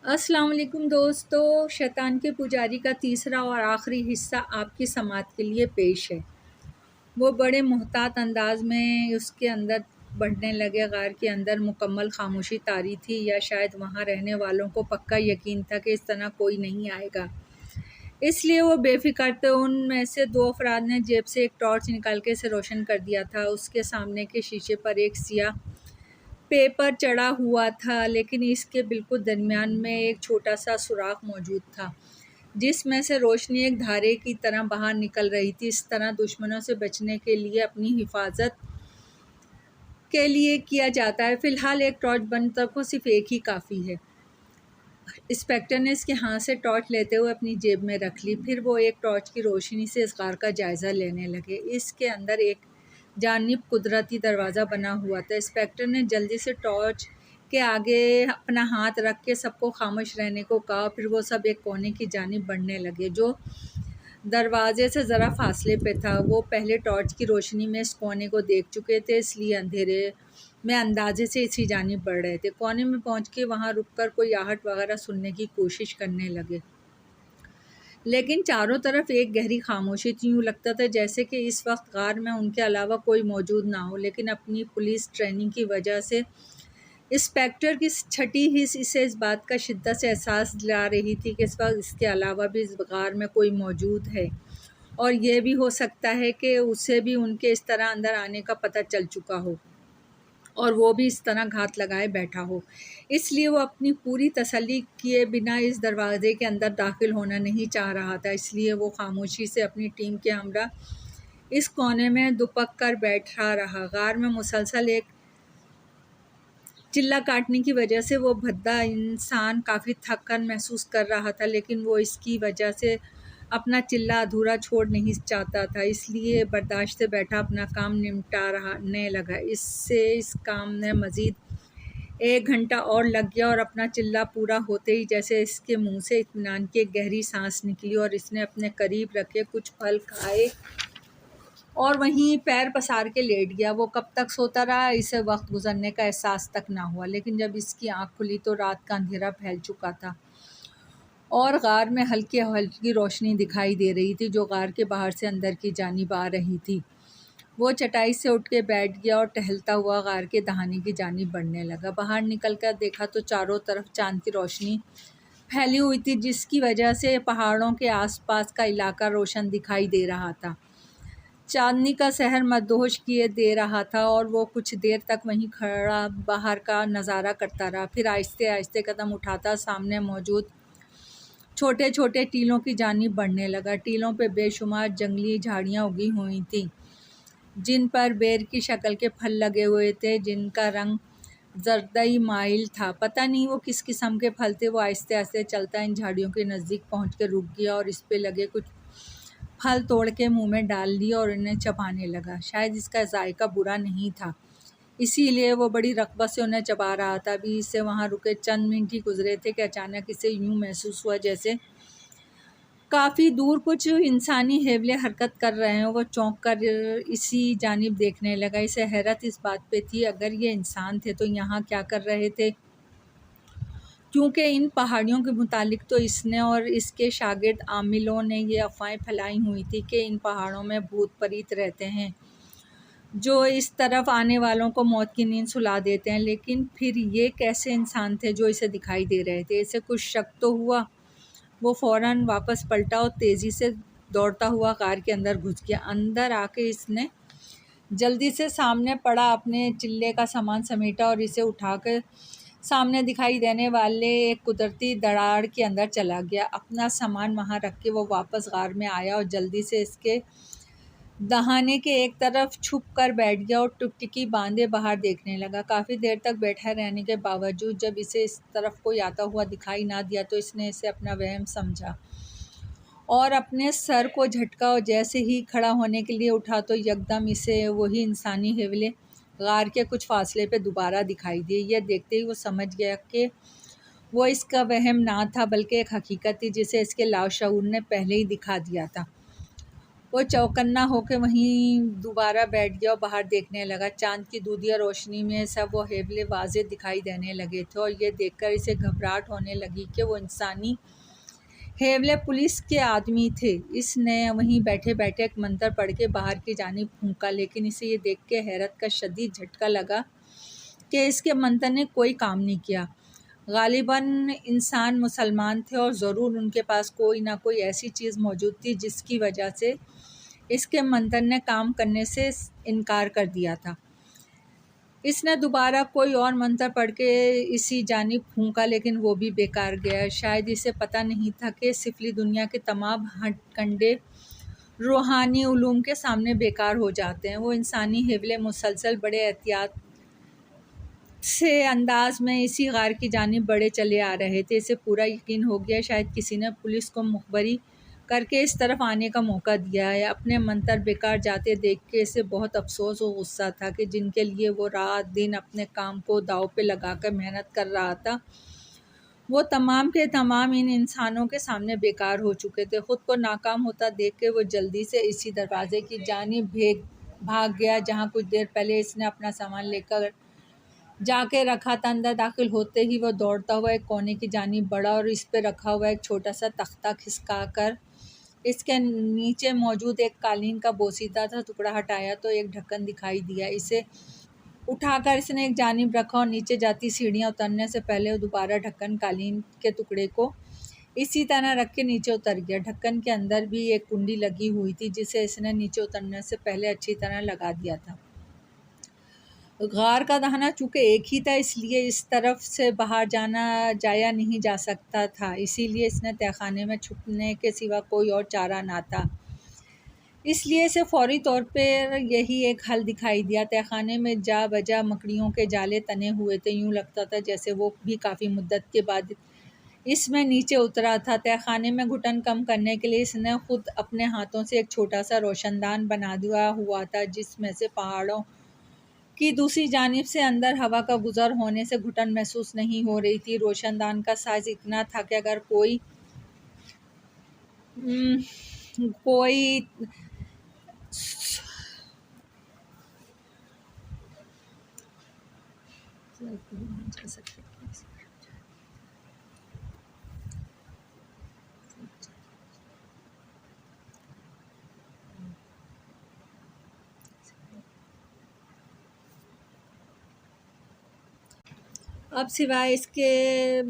अस्सलाम वालेकुम दोस्तों, शैतान के पुजारी का तीसरा और आखिरी हिस्सा आपकी समाअत के लिए पेश है। वो बड़े मुहतात अंदाज में उसके अंदर बढ़ने लगे। गार के अंदर मुकम्मल खामोशी तारी थी, या शायद वहाँ रहने वालों को पक्का यकीन था कि इस तरह कोई नहीं आएगा। इसलिए वो बेफिक्र थे। उनमें से दो अफराद ने जेब से एक टॉर्च निकाल के इसे रोशन कर दिया था। उसके सामने के शीशे पर एक सियाह पेपर चढ़ा हुआ था, लेकिन इसके बिल्कुल दरमियान में एक छोटा सा सुराख मौजूद था, जिसमें से रोशनी एक धारे की तरह बाहर निकल रही थी। इस तरह दुश्मनों से बचने के लिए अपनी हिफाजत के लिए किया जाता है। फ़िलहाल एक टॉर्च बंद तक को सिर्फ एक ही काफ़ी है। इंस्पेक्टर ने इसके हाथ से टॉर्च लेते हुए अपनी जेब में रख ली। फिर वो एक टॉर्च की रोशनी से इस गार का जायज़ा लेने लगे। इसके अंदर एक जानिब कुदरती दरवाज़ा बना हुआ था। इंस्पेक्टर ने जल्दी से टॉर्च के आगे अपना हाथ रख के सबको खामोश रहने को कहा। फिर वो सब एक कोने की जानिब बढ़ने लगे, जो दरवाजे से ज़रा फासले पे था। वो पहले टॉर्च की रोशनी में इस कोने को देख चुके थे, इसलिए अंधेरे में अंदाजे से इसी जानिब बढ़ रहे थे। कोने में पहुंच के वहाँ रुककर कोई आहट वगैरह सुनने की कोशिश करने लगे, लेकिन चारों तरफ एक गहरी खामोशी थी। यूँ लगता था जैसे कि इस वक्त गार में उनके अलावा कोई मौजूद ना हो। लेकिन अपनी पुलिस ट्रेनिंग की वजह से इंस्पेक्टर की छठी हिस्स इसे इस बात का शिद्दत से एहसास दिला रही थी कि इस वक्त इसके अलावा भी इस गार में कोई मौजूद है, और यह भी हो सकता है कि उसे भी उनके इस तरह अंदर आने का पता चल चुका हो और वो भी इस तरह घात लगाए बैठा हो। इसलिए वो अपनी पूरी तसल्ली किए बिना इस दरवाज़े के अंदर दाखिल होना नहीं चाह रहा था। इसलिए वो खामोशी से अपनी टीम के हमरा इस कोने में दुपक कर बैठा रहा। गार में मुसलसल एक चिल्ला काटने की वजह से वो भद्दा इंसान काफ़ी थकन महसूस कर रहा था, लेकिन वो इसकी वजह से अपना चिल्ला अधूरा छोड़ नहीं चाहता था। इसलिए बर्दाश्त से बैठा अपना काम निपटाने लगा। इससे इस काम में मज़ीद 1 घंटा और लग गया, और अपना चिल्ला पूरा होते ही जैसे इसके मुंह से इत्मीनान की एक गहरी सांस निकली, और इसने अपने करीब रखे कुछ फल खाए और वहीं पैर पसार के लेट गया। वो कब तक सोता रहा, इसे वक्त गुजरने का एहसास तक ना हुआ। लेकिन जब इसकी आंख खुली तो रात का अंधेरा फैल चुका था और गार में हल्की हल्की रोशनी दिखाई दे रही थी, जो गार के बाहर से अंदर की जानिब आ रही थी। वो चटाई से उठ के बैठ गया और टहलता हुआ गार के दहाने की जानिब बढ़ने लगा। बाहर निकल कर देखा तो चारों तरफ चांद की रोशनी फैली हुई थी, जिसकी वजह से पहाड़ों के आसपास का इलाका रोशन दिखाई दे रहा था। चांदनी का शहर मदहोश किए दे रहा था, और वो कुछ देर तक वहीं खड़ा बाहर का नज़ारा करता रहा। फिर आहिस्ते आहिस्ते कदम उठाता सामने मौजूद छोटे छोटे टीलों की जानिब बढ़ने लगा। टीलों पे बेशुमार जंगली झाड़ियाँ उगी हुई थीं, जिन पर बेर की शक्ल के फल लगे हुए थे, जिनका रंग जर्दई माइल था। पता नहीं वो किस किस्म के फल थे। वो आहिस्ते आहिस्ते चलता इन झाड़ियों के नज़दीक पहुँच के रुक गया और इस पे लगे कुछ फल तोड़ के मुंह में डाल लिया और इन्हें चबाने लगा। शायद इसका जायका बुरा नहीं था, इसीलिए वो बड़ी रग़बत से उन्हें चबा रहा था। अभी इससे वहाँ रुके चंद मिनट ही गुजरे थे कि अचानक इसे यूँ महसूस हुआ जैसे काफ़ी दूर कुछ इंसानी हेवले हरकत कर रहे हैं। वो चौंक कर इसी जानिब देखने लगा। इसे हैरत इस बात पे थी, अगर ये इंसान थे तो यहाँ क्या कर रहे थे, क्योंकि इन पहाड़ियों के मुतालिक तो इसने और इसके शागिर्द आमिलों ने ये अफवाहें फैलाई हुई थी कि इन पहाड़ों में भूत प्रेत रहते हैं, जो इस तरफ आने वालों को मौत की नींद सुला देते हैं। लेकिन फिर ये कैसे इंसान थे जो इसे दिखाई दे रहे थे? इसे कुछ शक तो हुआ। वो फ़ौरन वापस पलटा और तेज़ी से दौड़ता हुआ कार के अंदर घुस गया। अंदर आके इसने जल्दी से सामने पड़ा अपने चिल्ले का सामान समेटा और इसे उठाकर सामने दिखाई देने वाले एक कुदरती दरार के अंदर चला गया। अपना सामान वहाँ रख के वो वापस गार में आया और जल्दी से इसके दहाने के एक तरफ छुप कर बैठ गया और टुकटुकी बांधे बाहर देखने लगा। काफ़ी देर तक बैठा रहने के बावजूद जब इसे इस तरफ कोई आता हुआ दिखाई ना दिया तो इसने इसे अपना वहम समझा और अपने सर को झटका, और जैसे ही खड़ा होने के लिए उठा तो यकदम इसे वही इंसानी हेवले गार के कुछ फासले पे दोबारा दिखाई दिए। यह देखते ही वो समझ गया कि वो इसका वहम ना था बल्कि एक हकीकत थी जिसे इसके लाशऊर ने पहले ही दिखा दिया था। वो चौकन्ना होके वहीं दोबारा बैठ गया और बाहर देखने लगा। चाँद की दूधिया रोशनी में सब वो हेवले वाज़े दिखाई देने लगे थे और ये देखकर इसे घबराहट होने लगी कि वो इंसानी हेवले पुलिस के आदमी थे। इसने वहीं बैठे-बैठे एक मंतर पढ़ के बाहर की जानिब फूँका, लेकिन इसे ये देख के हैरत का शदीद झटका लगा कि इसके मंतर ने कोई काम नहीं किया। ग़ालिबन इंसान मुसलमान थे और ज़रूर उनके पास कोई ना कोई ऐसी चीज़ मौजूद थी जिसकी वजह से इसके मंतर ने काम करने से इनकार कर दिया था। इसने दोबारा कोई और मंत्र पढ़ के इसी जानिब फूँका, लेकिन वो भी बेकार गया। शायद इसे पता नहीं था कि सिफली दुनिया के तमाम हथकंडे रूहानी उलूम के सामने बेकार हो जाते हैं। वो इंसानी हेवले मुसलसल बड़े एहतियात से अंदाज में इसी गार की जानिब बढ़े चले आ रहे थे। इसे पूरा यकीन हो गया शायद किसी ने पुलिस को मुखबरी करके इस तरफ आने का मौका दिया है। अपने मंतर बेकार जाते देख के इसे बहुत अफसोस और गुस्सा था कि जिनके लिए वो रात दिन अपने काम को दांव पे लगाकर मेहनत कर रहा था, वो तमाम के तमाम इन इंसानों के सामने बेकार हो चुके थे। ख़ुद को नाकाम होता देख के वो जल्दी से इसी दरवाज़े की जानिब भाग गया जहाँ कुछ देर पहले इसने अपना सामान लेकर जाके रखा था। अंदर दाखिल होते ही वह दौड़ता हुआ एक कोने की जानिब बढ़ा और इस पे रखा हुआ एक छोटा सा तख्ता खिसका कर इसके नीचे मौजूद एक कालीन का बोसीदा सा टुकड़ा हटाया तो एक ढक्कन दिखाई दिया। इसे उठाकर इसने एक जानिब रखा और नीचे जाती सीढ़ियाँ उतरने से पहले दोबारा ढक्कन कालीन के टुकड़े को इसी तरह रख के नीचे उतर गया। ढक्कन के अंदर भी एक कुंडी लगी हुई थी जिसे इसने नीचे उतरने से पहले अच्छी तरह लगा दिया था। गार का दहाना चूँकि एक ही था, इसलिए इस तरफ से बाहर जाया नहीं जा सकता था, इसीलिए इसने तहखाने में छुपने के सिवा कोई और चारा ना था। इसलिए इसे फ़ौरी तौर पर यही एक हल दिखाई दिया। तहखाने में जा बजा मकड़ियों के जाले तने हुए थे। यूँ लगता था जैसे वो भी काफ़ी मुद्दत के बाद इसमें नीचे उतरा था। तहखाने में घुटन कम करने के लिए इसने खुद अपने हाथों से एक छोटा सा रोशनदान बना दिया हुआ था जिसमें से पहाड़ों की दूसरी जानिब से अंदर हवा का गुज़र होने से घुटन महसूस नहीं हो रही थी। रोशनदान का साइज़ इतना था कि अगर कोई अब सिवाय इसके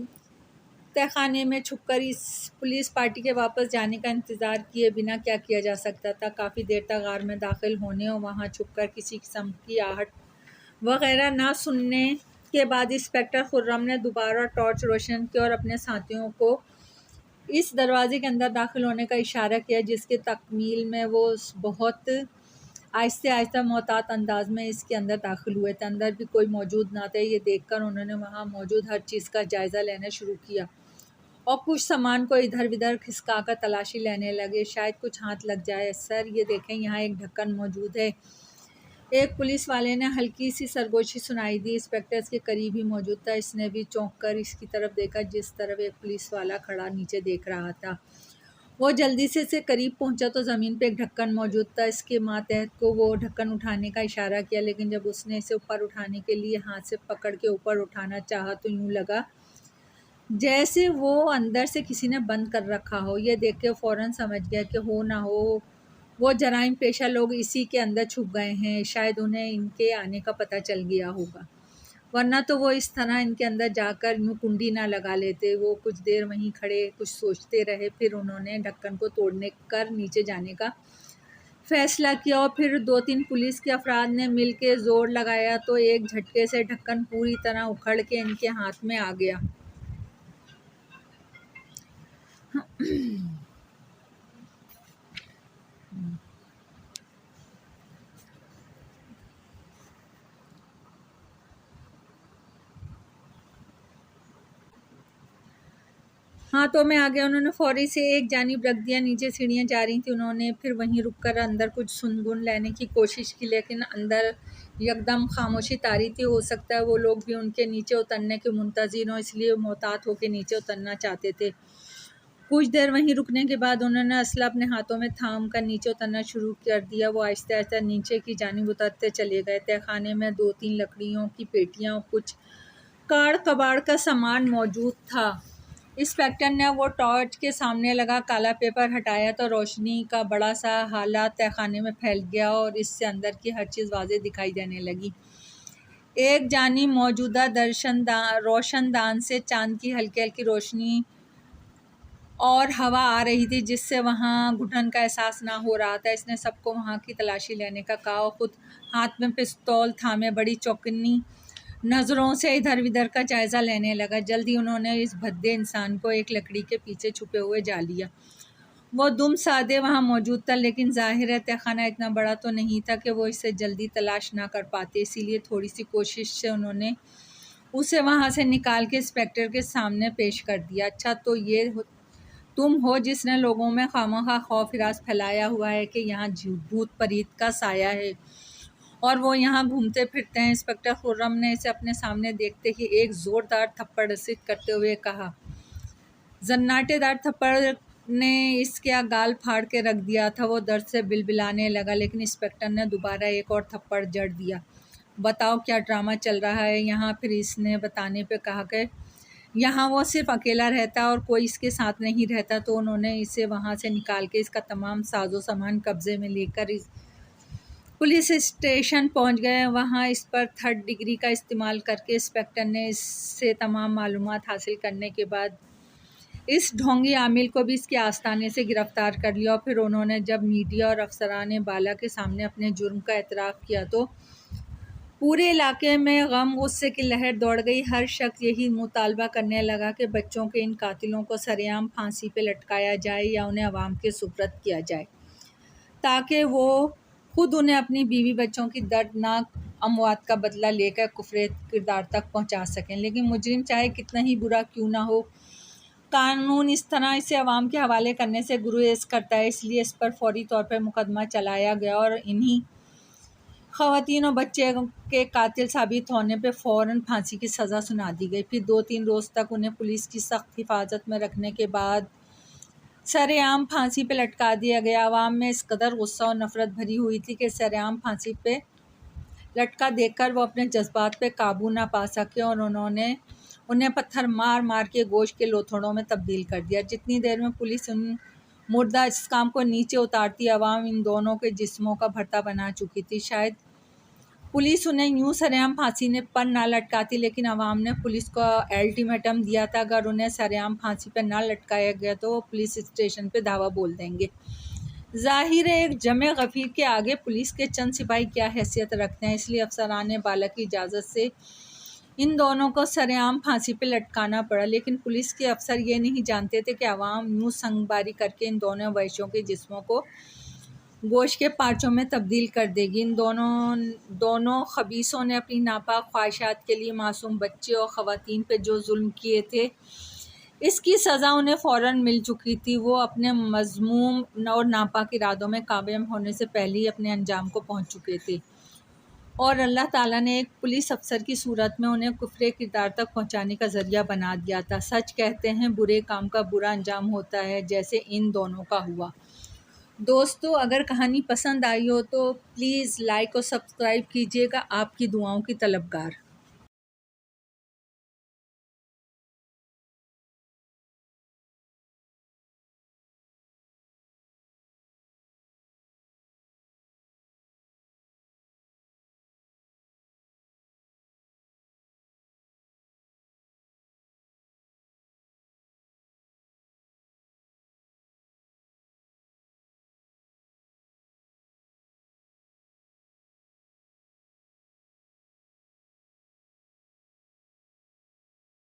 तहखाने में छुपकर इस पुलिस पार्टी के वापस जाने का इंतज़ार किए बिना क्या किया जा सकता था। काफ़ी देर तक गार में दाखिल होने और वहाँ छुपकर किसी किस्म की आहट वगैरह ना सुनने के बाद इंस्पेक्टर खुर्रम ने दोबारा टॉर्च रोशन की और अपने साथियों को इस दरवाज़े के अंदर दाखिल होने का इशारा किया, जिसके तकमील में वो बहुत आहिस्ते आहिस्ते मोहतात अंदाज में इसके अंदर दाखिल हुए थे। अंदर भी कोई मौजूद ना थे। ये देखकर उन्होंने वहाँ मौजूद हर चीज़ का जायज़ा लेना शुरू किया और कुछ सामान को इधर उधर खिसका कर तलाशी लेने लगे, शायद कुछ हाथ लग जाए। सर, ये देखें, यहाँ एक ढक्कन मौजूद है। एक पुलिस वाले ने हल्की सी सरगोशी सुनाई दी। इंस्पेक्टर इसके करीब ही मौजूद था। इसने भी चौंक कर इसकी तरफ देखा जिस तरफ एक पुलिस वाला खड़ा नीचे देख रहा था। वो जल्दी से इसके करीब पहुंचा तो ज़मीन पे एक ढक्कन मौजूद था। इसके मातहत को वो ढक्कन उठाने का इशारा किया, लेकिन जब उसने इसे ऊपर उठाने के लिए हाथ से पकड़ के ऊपर उठाना चाहा तो यूँ लगा जैसे वो अंदर से किसी ने बंद कर रखा हो। ये देख के फ़ौरन समझ गया कि हो ना हो वो जराइम पेशा लोग इसी के अंदर छुप गए हैं। शायद उन्हें इनके आने का पता चल गया होगा, वरना तो वो इस तरह इनके अंदर जाकर यूँ कुंडी ना लगा लेते। वो कुछ देर वहीं खड़े कुछ सोचते रहे, फिर उन्होंने ढक्कन को तोड़ने कर नीचे जाने का फ़ैसला किया और फिर 2-3 पुलिस के अफराद ने मिल के ज़ोर लगाया तो एक झटके से ढक्कन पूरी तरह उखड़ के इनके हाथ में आ गया। हाथों में आ गया। उन्होंने फ़ौरी से एक जानिब रख दिया। नीचे सीढ़ियाँ जा रही थी। उन्होंने फिर वहीं रुककर अंदर कुछ सुन-गुन लेने की कोशिश की, लेकिन अंदर यकदम खामोशी तारी थी। हो सकता है वो लोग भी उनके नीचे उतरने के मुंतज़िर हों, इसलिए मोहतात होकर नीचे उतरना चाहते थे। कुछ देर वहीं रुकने के बाद उन्होंने असला अपने हाथों में थाम कर नीचे उतरना शुरू कर दिया। वो आहिस्ते आहिस्ते नीचे की जानिब उतरते चले गए। तहखाने में 2-3 लकड़ियों की पेटियां और कुछ काड़ कबाड़ का सामान मौजूद था। इंस्पेक्टर ने वो टॉर्च के सामने लगा काला पेपर हटाया तो रोशनी का बड़ा सा हाला तहखाने में फैल गया और इससे अंदर की हर चीज़ वाज़ेह दिखाई देने लगी। एक जानिब मौजूदा रोशनदान से चांद की हल्की हल्की रोशनी और हवा आ रही थी, जिससे वहाँ घुटन का एहसास ना हो रहा था। इसने सबको वहाँ की तलाशी लेने का कहा और ख़ुद हाथ में पिस्तौल थामे बड़ी चौकन्नी नज़रों से इधर उधर का जायज़ा लेने लगा। जल्दी उन्होंने इस भद्दे इंसान को एक लकड़ी के पीछे छुपे हुए जा लिया। वो दुम सादे वहाँ मौजूद था, लेकिन ज़ाहिर है तहखाना इतना बड़ा तो नहीं था कि वो इसे जल्दी तलाश ना कर पाते। इसीलिए थोड़ी सी कोशिश से उन्होंने उसे वहाँ से निकाल के इंस्पेक्टर के सामने पेश कर दिया। अच्छा, तो ये तुम हो जिसने लोगों में खामखा खौफ हिरास फैलाया हुआ है कि यहाँ भूत प्रेत का साया है और वो यहाँ घूमते फिरते हैं। इंस्पेक्टर खुर्रम ने इसे अपने सामने देखते ही एक ज़ोरदार थप्पड़ रसीद करते हुए कहा। जन्नाटेदार थप्पड़ ने इसके गाल फाड़ के रख दिया था। वो दर्द से बिलबिलाने लगा, लेकिन इंस्पेक्टर ने दोबारा एक और थप्पड़ जड़ दिया। बताओ क्या ड्रामा चल रहा है यहाँ? फिर इसने बताने पे कहा कि यहाँ वो सिर्फ अकेला रहता और कोई इसके साथ नहीं रहता। तो उन्होंने इसे वहाँ से निकाल के इसका तमाम साजो सामान कब्ज़े में लेकर इस पुलिस स्टेशन पहुँच गए। वहाँ इस पर 3rd डिग्री का इस्तेमाल करके इंस्पेक्टर ने इससे तमाम मालूमात हासिल करने के बाद इस ढोंगी आमिल को भी इसके आस्ताने से गिरफ़्तार कर लिया। और फिर उन्होंने जब मीडिया और अफसरान बाला के सामने अपने जुर्म का एतराफ़ किया तो पूरे इलाके में गम गुस्से की लहर दौड़ गई। हर शख्स यही मुतालबा करने लगा कि बच्चों के इन कातिलों को सरेआम फांसी पे लटकाया जाए या उन्हें अवाम के सुपुर्द किया जाए, ताकि वो खुद उन्हें अपनी बीवी बच्चों की दर्दनाक अमवात का बदला लेकर कुफ्रे किरदार तक पहुंचा सकें। लेकिन मुजरिम चाहे कितना ही बुरा क्यों ना हो, कानून इस तरह इसे अवाम के हवाले करने से गुरेज करता है। इसलिए इस पर फौरी तौर पर मुकदमा चलाया गया और इन्हीं ख़वातीन और बच्चे के कातिल साबित होने पे फ़ौरन फांसी की सज़ा सुना दी गई। फिर 2-3 रोज़ तक उन्हें पुलिस की सख्त हिफाजत में रखने के बाद सरेआम फांसी पे लटका दिया गया। आवाम में इस कदर गुस्सा और नफ़रत भरी हुई थी कि सरेआम फांसी पे लटका देखकर वो अपने जज्बात पे काबू ना पा सके और उन्होंने उन्हें पत्थर मार मार के गोश्त के लोथड़ों में तब्दील कर दिया। जितनी देर में पुलिस उन मुर्दा इस काम को नीचे उतारती, आवाम इन दोनों के जिस्मों का भरता बना चुकी थी। शायद पुलिस उन्हें यूं सरेआम फांसी पर ना लटकाती, लेकिन आवाम ने पुलिस को अल्टीमेटम दिया था, अगर उन्हें सरेआम फांसी पर ना लटकाया गया तो वो पुलिस स्टेशन पे धावा बोल देंगे। ज़ाहिर है एक जमे गफ़ीर के आगे पुलिस के चंद सिपाही क्या हैसियत रखते हैं। इसलिए अफसरान बाला की इजाज़त से इन दोनों को सरेआम फांसी पे लटकाना पड़ा। लेकिन पुलिस के अफसर ये नहीं जानते थे कि आवाम यूँ संगबारी करके इन दोनों वहशियों के जिस्मों को गोश्त के पार्चों में तब्दील कर देगी। इन दोनों खबीसों ने अपनी नापाक ख्वाहिशात के लिए मासूम बच्चे और ख़वातीन पे जो जुल्म किए थे, इसकी सज़ा उन्हें फ़ौरन मिल चुकी थी। वो अपने मज़मूम और नापाक इरादों में कामयाब होने से पहले ही अपने अंजाम को पहुँच चुके थे और अल्लाह ताला ने एक पुलिस अफसर की सूरत में उन्हें कुफ्रे किरदार तक पहुँचाने का ज़रिया बना दिया था। सच कहते हैं बुरे काम का बुरा अंजाम होता है, जैसे इन दोनों का हुआ। दोस्तों, अगर कहानी पसंद आई हो तो प्लीज़ लाइक और सब्सक्राइब कीजिएगा। आपकी दुआओं की तलबगार।